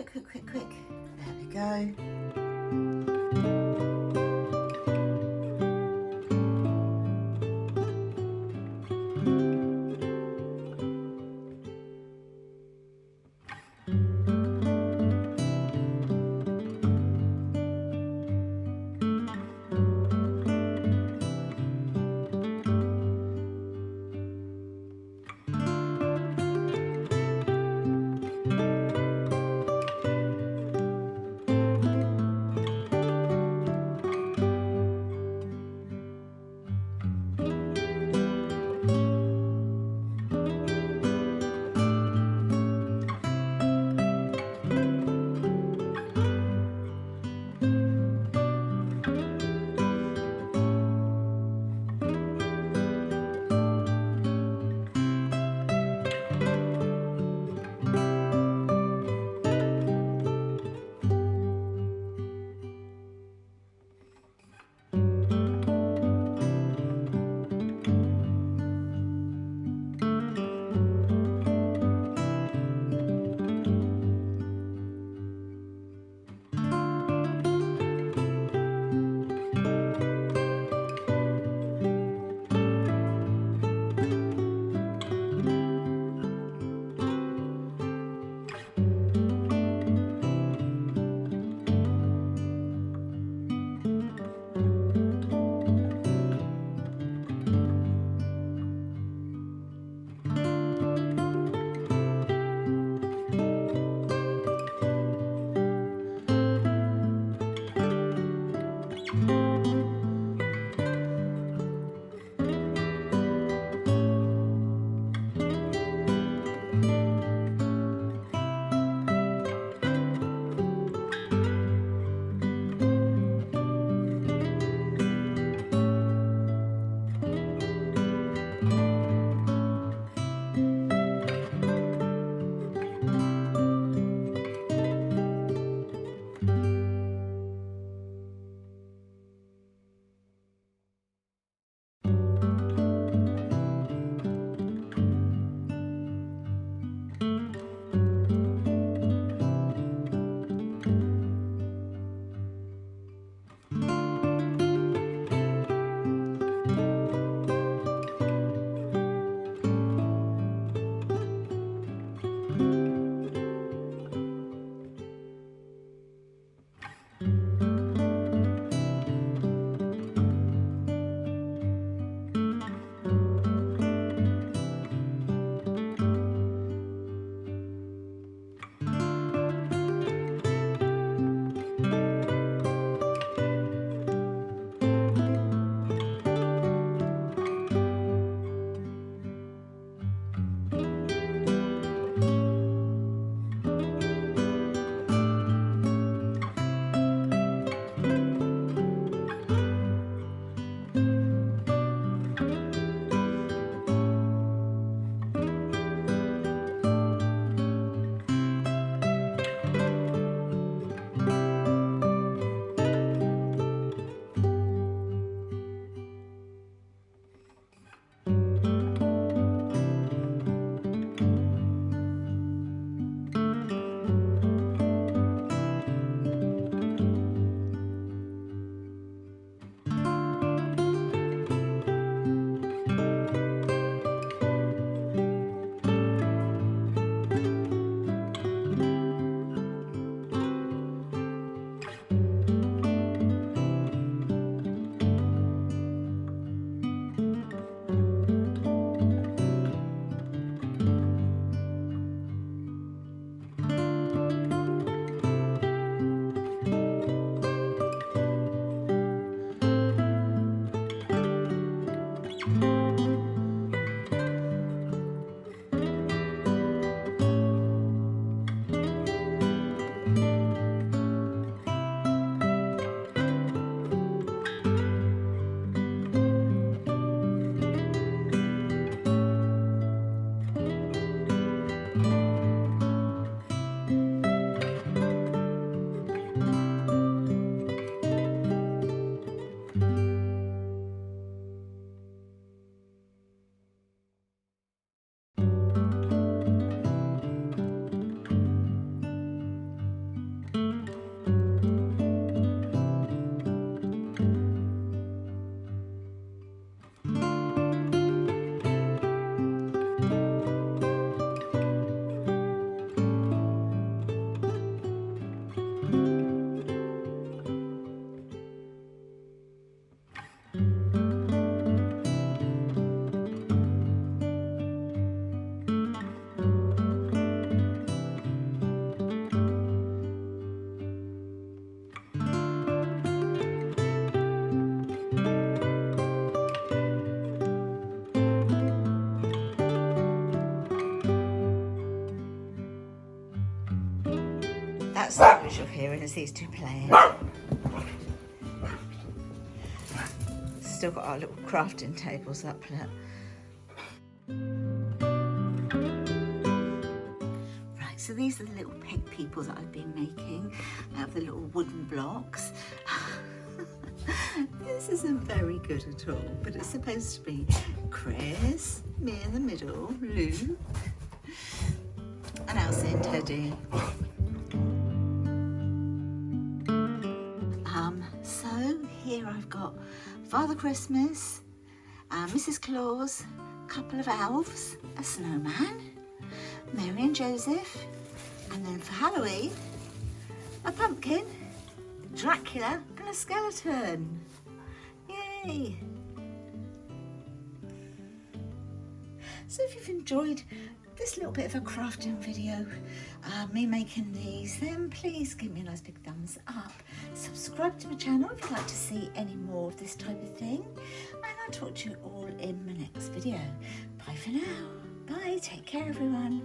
Quick. There we go. That's the noise you're hearing as these two playing. Still got our little crafting tables up there. Right, so these are the little peg people that I've been making out of the little wooden blocks. This isn't very good at all, but it's supposed to be Chris, me in the middle, Luke, and Elsie and Teddy. So here I've got Father Christmas, Mrs. Claus, a couple of elves, a snowman, Mary and Joseph, and then for Halloween, a pumpkin, Dracula, and a skeleton. Yay! So if you've enjoyed this little bit of a crafting video, me making these, then please give me a nice big thumbs up. Subscribe to my channel if you'd like to see any more of this type of thing. And I'll talk to you all in my next video. Bye for now. Bye. Take care, everyone.